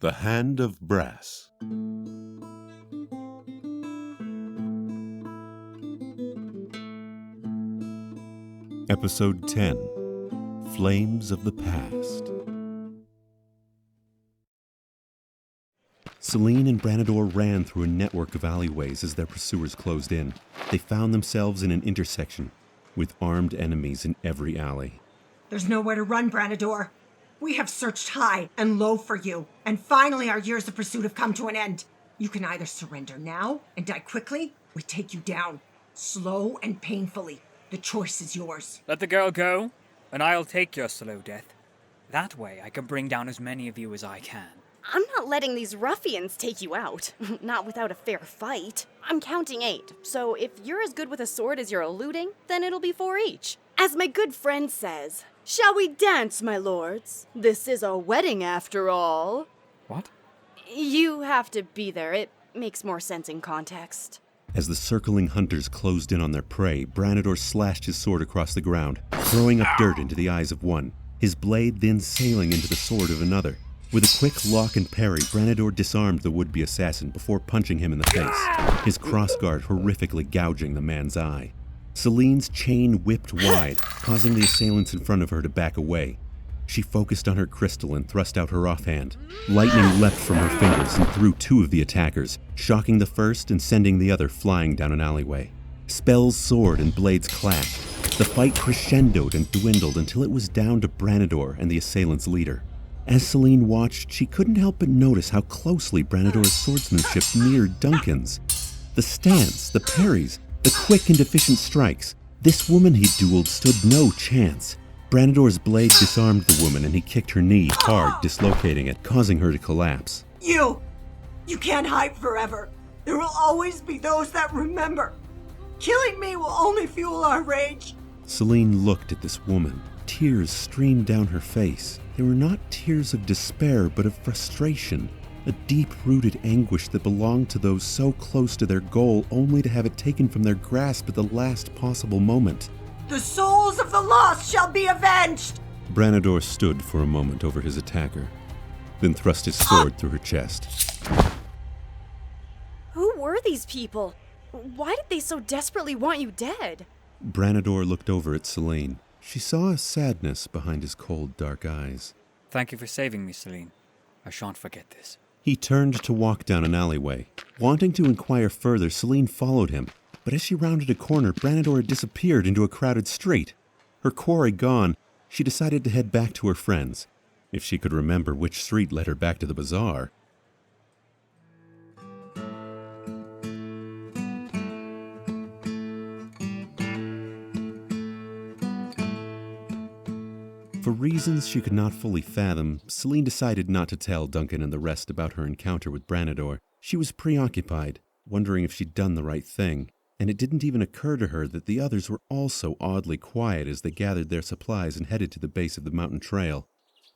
The Hand of Brass. Episode 10. Flames of the Past. Celine and Branador ran through a network of alleyways as their pursuers closed in. They found themselves in an intersection with armed enemies in every alley. There's nowhere to run, Branador. We have searched high and low for you, and finally our years of pursuit have come to an end. You can either surrender now and die quickly, or take you down, slow and painfully. The choice is yours. Let the girl go, and I'll take your slow death. That way I can bring down as many of you as I can. I'm not letting these ruffians take you out. Not without a fair fight. I'm counting 8, so if you're as good with a sword as you're eluding, then it'll be 4 each. As my good friend says, shall we dance, my lords? This is a wedding after all. What? You have to be there. It makes more sense in context. As the circling hunters closed in on their prey, Branador slashed his sword across the ground, throwing up dirt into the eyes of one, his blade then sailing into the sword of another. With a quick lock and parry, Branador disarmed the would-be assassin before punching him in the face, his crossguard horrifically gouging the man's eye. Celine's chain whipped wide, causing the assailants in front of her to back away. She focused on her crystal and thrust out her offhand. Lightning leapt from her fingers and threw 2 of the attackers, shocking the first and sending the other flying down an alleyway. Spells soared and blades clashed. The fight crescendoed and dwindled until it was down to Branador and the assailant's leader. As Celine watched, she couldn't help but notice how closely Branador's swordsmanship mirrored Duncan's. The stance, the parries, the quick and efficient strikes. This woman he dueled stood no chance. Branador's blade disarmed the woman and he kicked her knee hard, dislocating it, causing her to collapse. You can't hide forever. There will always be those that remember. Killing me will only fuel our rage. Celine looked at this woman. Tears streamed down her face. They were not tears of despair, but of frustration. A deep-rooted anguish that belonged to those so close to their goal only to have it taken from their grasp at the last possible moment. The souls of the lost shall be avenged! Branador stood for a moment over his attacker, then thrust his sword through her chest. Who were these people? Why did they so desperately want you dead? Branador looked over at Celine. She saw a sadness behind his cold, dark eyes. Thank you for saving me, Celine. I shan't forget this. He turned to walk down an alleyway. Wanting to inquire further, Celine followed him. But as she rounded a corner, Branador had disappeared into a crowded street. Her quarry gone, she decided to head back to her friends, if she could remember which street led her back to the bazaar. For reasons she could not fully fathom, Celine decided not to tell Duncan and the rest about her encounter with Branador. She was preoccupied, wondering if she'd done the right thing, and it didn't even occur to her that the others were also oddly quiet as they gathered their supplies and headed to the base of the mountain trail.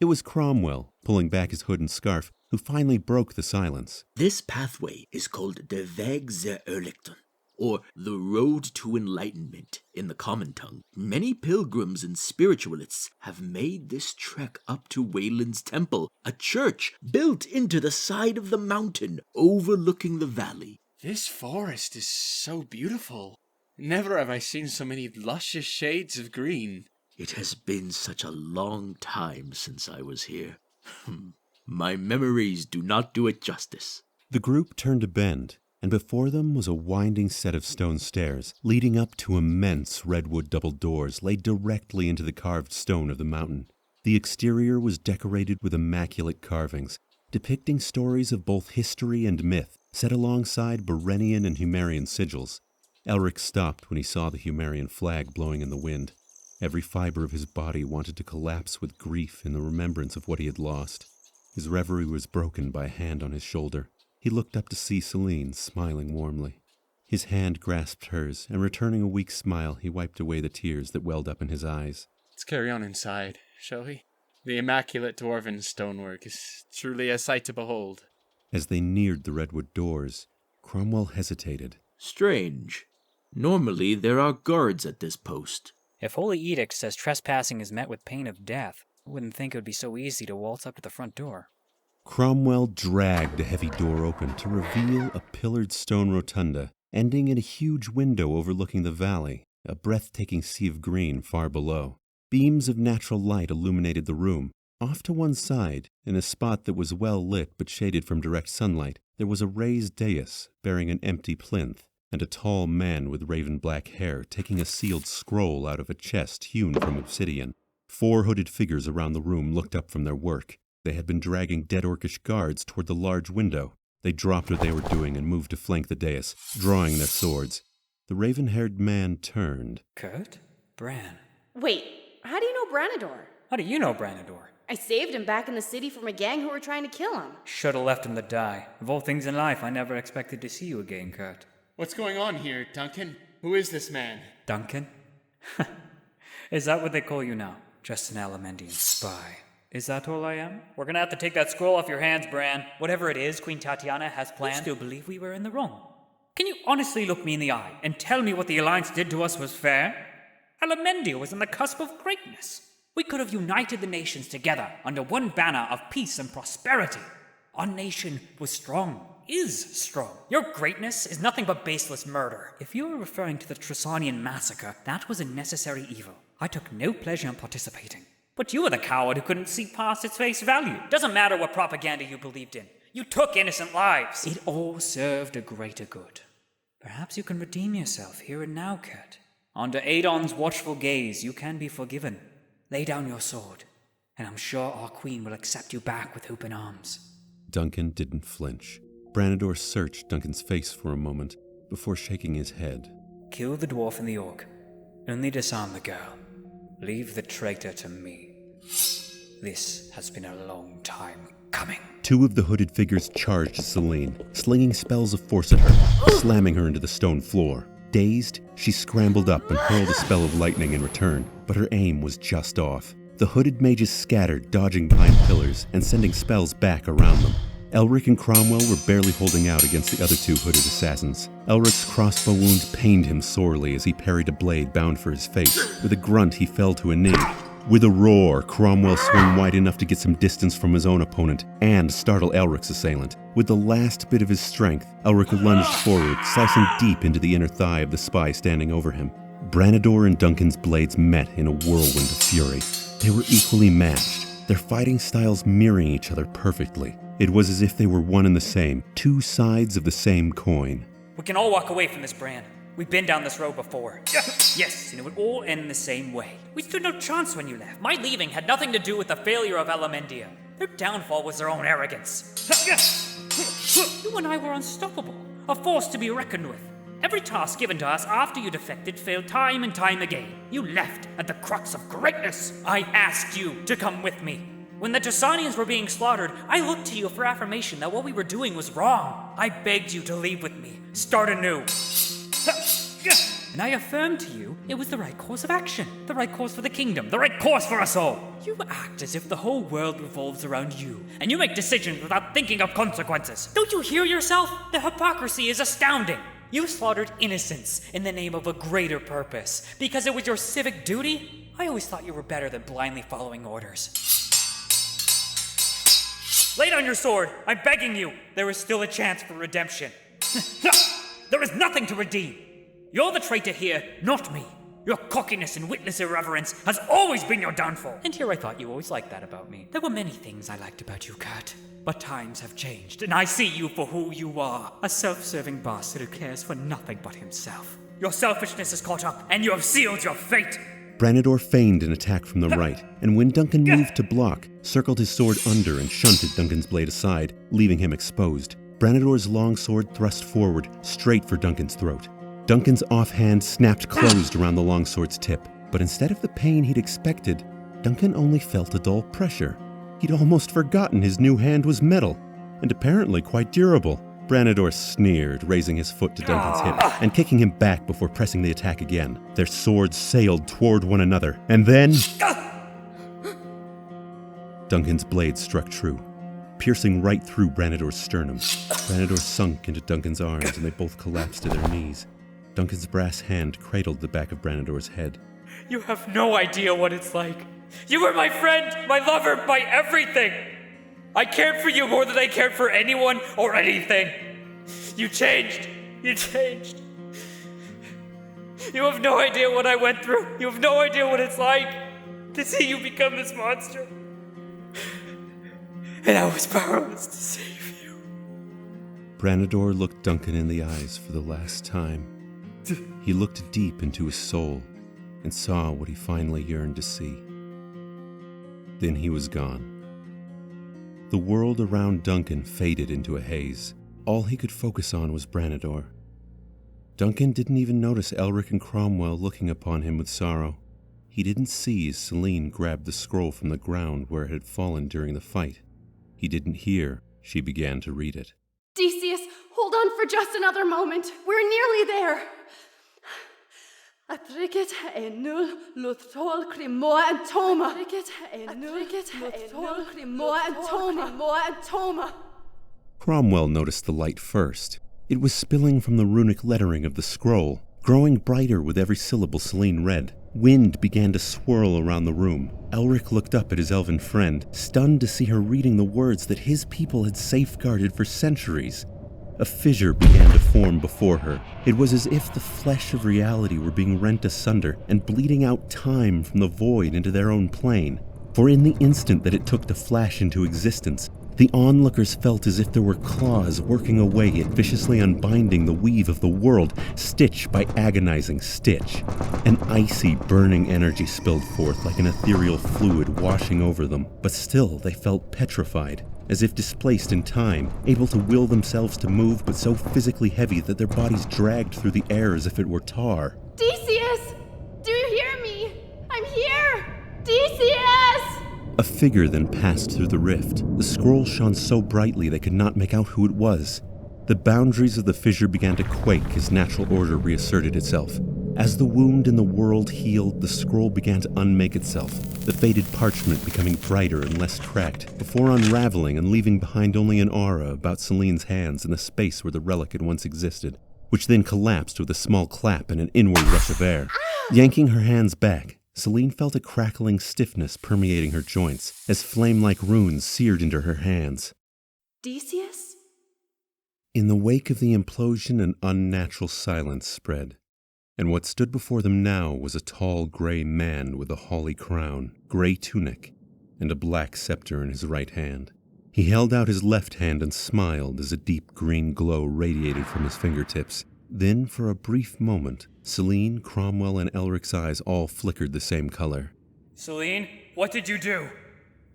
It was Cromwell, pulling back his hood and scarf, who finally broke the silence. This pathway is called the Weg zur Erleuchtung, or the Road to Enlightenment in the common tongue. Many pilgrims and spiritualists have made this trek up to Wayland's Temple, a church built into the side of the mountain overlooking the valley. This forest is so beautiful. Never have I seen so many luscious shades of green. It has been such a long time since I was here. My memories do not do it justice. The group turned a bend, and before them was a winding set of stone stairs, leading up to immense redwood double doors laid directly into the carved stone of the mountain. The exterior was decorated with immaculate carvings, depicting stories of both history and myth, set alongside Berenian and Humerian sigils. Elric stopped when he saw the Humerian flag blowing in the wind. Every fiber of his body wanted to collapse with grief in the remembrance of what he had lost. His reverie was broken by a hand on his shoulder. He looked up to see Celine, smiling warmly. His hand grasped hers, and returning a weak smile, he wiped away the tears that welled up in his eyes. Let's carry on inside, shall we? The immaculate dwarven stonework is truly a sight to behold. As they neared the redwood doors, Cromwell hesitated. Strange. Normally there are guards at this post. If Holy Edict says trespassing is met with pain of death, I wouldn't think it would be so easy to waltz up to the front door. Cromwell dragged a heavy door open to reveal a pillared stone rotunda, ending in a huge window overlooking the valley, a breathtaking sea of green far below. Beams of natural light illuminated the room. Off to one side, in a spot that was well lit but shaded from direct sunlight, there was a raised dais bearing an empty plinth, and a tall man with raven black hair taking a sealed scroll out of a chest hewn from obsidian. 4 hooded figures around the room looked up from their work. They had been dragging dead orcish guards toward the large window. They dropped what they were doing and moved to flank the dais, drawing their swords. The raven-haired man turned. Kurt? Bran. Wait, how do you know Branador? How do you know Branador? I saved him back in the city from a gang who were trying to kill him. Should've left him to die. Of all things in life, I never expected to see you again, Kurt. What's going on here, Duncan? Who is this man? Duncan? Is that what they call you now? Just an Alemendian spy. Is that all I am? We're gonna have to take that scroll off your hands, Bran. Whatever it is Queen Tatiana has planned, I still believe we were in the wrong. Can you honestly look me in the eye and tell me what the Alliance did to us was fair? Alemendia was on the cusp of greatness. We could have united the nations together under one banner of peace and prosperity. Our nation was strong, is strong. Your greatness is nothing but baseless murder. If you are referring to the Trisanian massacre, that was a necessary evil. I took no pleasure in participating. But you were the coward who couldn't see past its face value. Doesn't matter what propaganda you believed in. You took innocent lives. It all served a greater good. Perhaps you can redeem yourself here and now, Kurt. Under Aedon's watchful gaze, you can be forgiven. Lay down your sword, and I'm sure our queen will accept you back with open arms. Duncan didn't flinch. Branador searched Duncan's face for a moment before shaking his head. Kill the dwarf and the orc. Only disarm the girl. Leave the traitor to me. This has been a long time coming. 2 of the hooded figures charged at Celine, slinging spells of force at her, slamming her into the stone floor. Dazed, she scrambled up and hurled a spell of lightning in return, but her aim was just off. The hooded mages scattered, dodging behind pillars and sending spells back around them. Elric and Cromwell were barely holding out against the other 2 hooded assassins. Elric's crossbow wound pained him sorely as he parried a blade bound for his face. With a grunt, he fell to a knee. With a roar, Cromwell swung wide enough to get some distance from his own opponent and startle Elric's assailant. With the last bit of his strength, Elric lunged forward, slicing deep into the inner thigh of the spy standing over him. Branador and Duncan's blades met in a whirlwind of fury. They were equally matched, their fighting styles mirroring each other perfectly. It was as if they were one and the same, 2 sides of the same coin. We can all walk away from this, Bran. We've been down this road before. Yes, and it would all end the same way. We stood no chance when you left. My leaving had nothing to do with the failure of Alemendia. Their downfall was their own arrogance. You and I were unstoppable, a force to be reckoned with. Every task given to us after you defected failed time and time again. You left at the crux of greatness. I asked you to come with me. When the Trisanians were being slaughtered, I looked to you for affirmation that what we were doing was wrong. I begged you to leave with me, start anew. And I affirmed to you it was the right course of action, the right course for the kingdom, the right course for us all. You act as if the whole world revolves around you, and you make decisions without thinking of consequences. Don't you hear yourself? The hypocrisy is astounding. You slaughtered innocents in the name of a greater purpose, because it was your civic duty? I always thought you were better than blindly following orders. Lay down your sword, I'm begging you. There is still a chance for redemption. There is nothing to redeem. You're the traitor here, not me. Your cockiness and witless irreverence has always been your downfall. And here I thought you always liked that about me. There were many things I liked about you, Kurt. But times have changed, and I see you for who you are. A self-serving bastard who cares for nothing but himself. Your selfishness has caught up, and you have sealed your fate. Branador feigned an attack from the right, and when Duncan moved to block, circled his sword under and shunted Duncan's blade aside, leaving him exposed. Branador's long sword thrust forward, straight for Duncan's throat. Duncan's offhand snapped closed around the longsword's tip, but instead of the pain he'd expected, Duncan only felt a dull pressure. He'd almost forgotten his new hand was metal, and apparently quite durable. Branador sneered, raising his foot to Duncan's hip and kicking him back before pressing the attack again. Their swords sailed toward one another, and then Duncan's blade struck true, piercing right through Branador's sternum. Branador sunk into Duncan's arms, and they both collapsed to their knees. Duncan's brass hand cradled the back of Branador's head. You have no idea what it's like. You were my friend, my lover, my everything. I cared for you more than I cared for anyone or anything. You changed. You changed. You have no idea what I went through. You have no idea what it's like to see you become this monster. And I was powerless to save you. Branador looked Duncan in the eyes for the last time. He looked deep into his soul and saw what he finally yearned to see. Then he was gone. The world around Duncan faded into a haze. All he could focus on was Branador. Duncan didn't even notice Elric and Cromwell looking upon him with sorrow. He didn't see as Celine grabbed the scroll from the ground where it had fallen during the fight. He didn't hear she began to read it. Decius, hold on for just another moment. We're nearly there. Atricet enul luthol crimoa and toma. Cromwell noticed the light first. It was spilling from the runic lettering of the scroll, growing brighter with every syllable Celine read. Wind began to swirl around the room. Elric looked up at his elven friend, stunned to see her reading the words that his people had safeguarded for centuries. A fissure began to form before her. It was as if the flesh of reality were being rent asunder and bleeding out time from the void into their own plane. For in the instant that it took to flash into existence, the onlookers felt as if there were claws working away at viciously unbinding the weave of the world, stitch by agonizing stitch. An icy, burning energy spilled forth like an ethereal fluid washing over them, but still they felt petrified, as if displaced in time, able to will themselves to move but so physically heavy that their bodies dragged through the air as if it were tar. Decius! Do you hear me? I'm here! Decius! A figure then passed through the rift. The scroll shone so brightly they could not make out who it was. The boundaries of the fissure began to quake as natural order reasserted itself. As the wound in the world healed, the scroll began to unmake itself, the faded parchment becoming brighter and less cracked, before unraveling and leaving behind only an aura about Celine's hands in the space where the relic had once existed, which then collapsed with a small clap and an inward rush of air. Yanking her hands back, Celine felt a crackling stiffness permeating her joints as flame-like runes seared into her hands. Decius? In the wake of the implosion, an unnatural silence spread, and what stood before them now was a tall gray man with a holly crown, gray tunic, and a black scepter in his right hand. He held out his left hand and smiled as a deep green glow radiated from his fingertips. Then, for a brief moment, Celine, Cromwell, and Elric's eyes all flickered the same color. Celine, what did you do?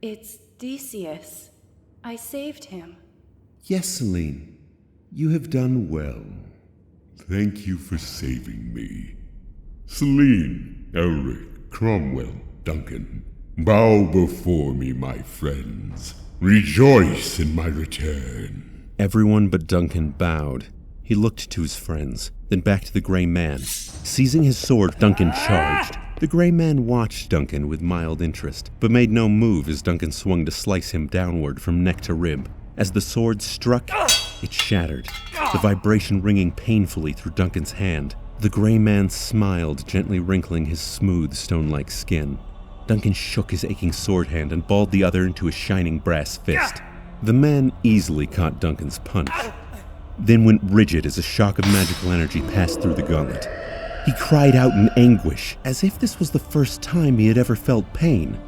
It's Decius. I saved him. Yes, Celine. You have done well. Thank you for saving me. Celine, Elric, Cromwell, Duncan, bow before me, my friends. Rejoice in my return. Everyone but Duncan bowed. He looked to his friends, then back to the gray man. Seizing his sword, Duncan charged. The gray man watched Duncan with mild interest, but made no move as Duncan swung to slice him downward from neck to rib. As the sword struck, it shattered, the vibration ringing painfully through Duncan's hand. The gray man smiled, gently wrinkling his smooth, stone-like skin. Duncan shook his aching sword hand and balled the other into a shining brass fist. The man easily caught Duncan's punch, then went rigid as a shock of magical energy passed through the gauntlet. He cried out in anguish, as if this was the first time he had ever felt pain.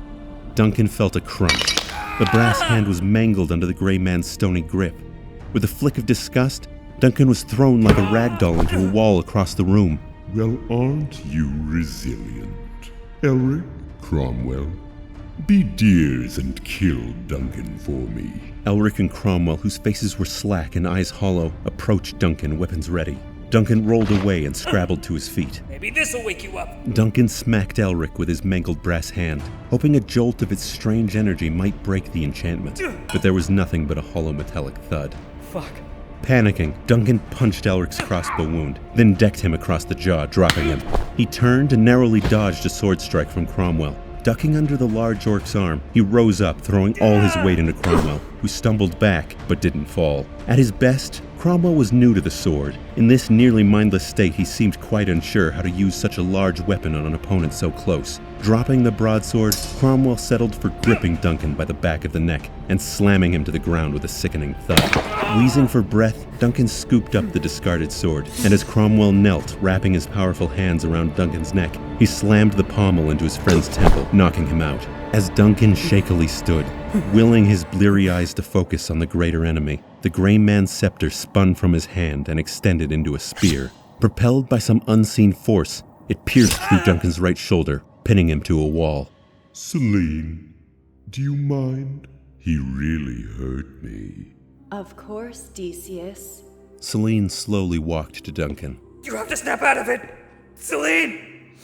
Duncan felt a crunch. The brass hand was mangled under the gray man's stony grip. With a flick of disgust, Duncan was thrown like a rag doll into a wall across the room. Well, aren't you resilient? Elric, Cromwell, be dears and kill Duncan for me. Elric and Cromwell, whose faces were slack and eyes hollow, approached Duncan, weapons ready. Duncan rolled away and scrabbled to his feet. Maybe this'll wake you up. Duncan smacked Elric with his mangled brass hand, hoping a jolt of its strange energy might break the enchantment. But there was nothing but a hollow metallic thud. Fuck. Panicking, Duncan punched Elric's crossbow wound, then decked him across the jaw, dropping him. He turned and narrowly dodged a sword strike from Cromwell. Ducking under the large orc's arm, he rose up, throwing all his weight into Cromwell. who stumbled back but didn't fall. At his best, Cromwell was new to the sword. In this nearly mindless state, he seemed quite unsure how to use such a large weapon on an opponent so close. Dropping the broadsword, Cromwell settled for gripping Duncan by the back of the neck and slamming him to the ground with a sickening thud. Wheezing for breath, Duncan scooped up the discarded sword, and as Cromwell knelt, wrapping his powerful hands around Duncan's neck, he slammed the pommel into his friend's temple, knocking him out. As Duncan shakily stood, willing his bleary eyes to focus on the greater enemy, the gray man's scepter spun from his hand and extended into a spear. Propelled by some unseen force, it pierced through Duncan's right shoulder, pinning him to a wall. Celine, do you mind? He really hurt me. Of course, Decius. Celine slowly walked to Duncan. You have to snap out of it! Celine!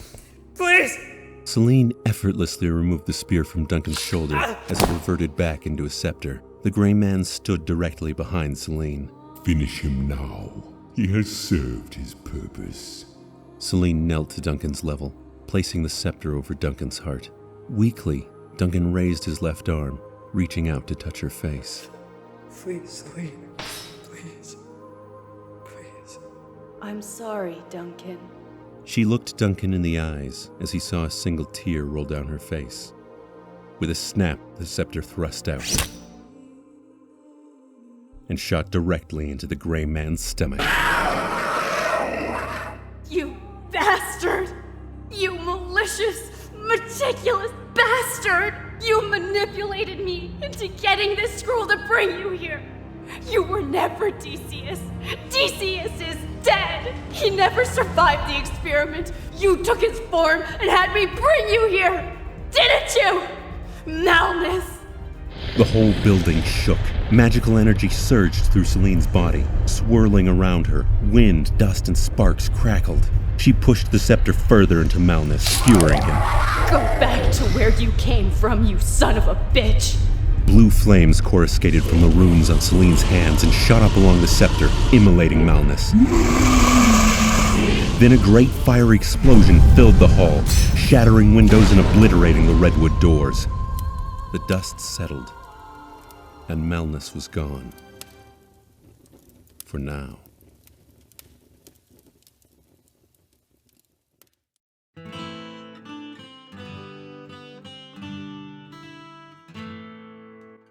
Please! Celine effortlessly removed the spear from Duncan's shoulder as it reverted back into a scepter. The gray man stood directly behind Celine. Finish him now. He has served his purpose. Celine knelt to Duncan's level, placing the scepter over Duncan's heart. Weakly, Duncan raised his left arm, reaching out to touch her face. Please, Celine. Please. Please. I'm sorry, Duncan. She looked Duncan in the eyes as he saw a single tear roll down her face. With a snap, the scepter thrust out and shot directly into the gray man's stomach. You bastard! You malicious, meticulous bastard! You manipulated me into getting this scroll to bring you here! You were never Decius! Decius is dead! He never survived the experiment! You took his form and had me bring you here! Didn't you? Malness! The whole building shook. Magical energy surged through Celine's body, swirling around her. Wind, dust, and sparks crackled. She pushed the scepter further into Malnus, skewering him. Go back to where you came from, you son of a bitch! Blue flames coruscated from the runes on Celine's hands and shot up along the scepter, immolating Malnus. Then a great fiery explosion filled the hall, shattering windows and obliterating the redwood doors. The dust settled, and Malnus was gone. For now.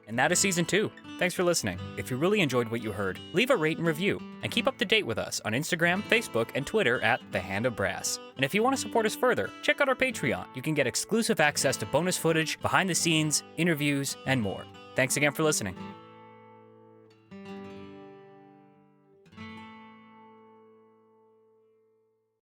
And that is season 2. Thanks for listening. If you really enjoyed what you heard, leave a rate and review, and keep up to date with us on Instagram, Facebook, and Twitter at The Hand of Brass. And if you want to support us further, check out our Patreon. You can get exclusive access to bonus footage, behind the scenes, interviews, and more. Thanks again for listening.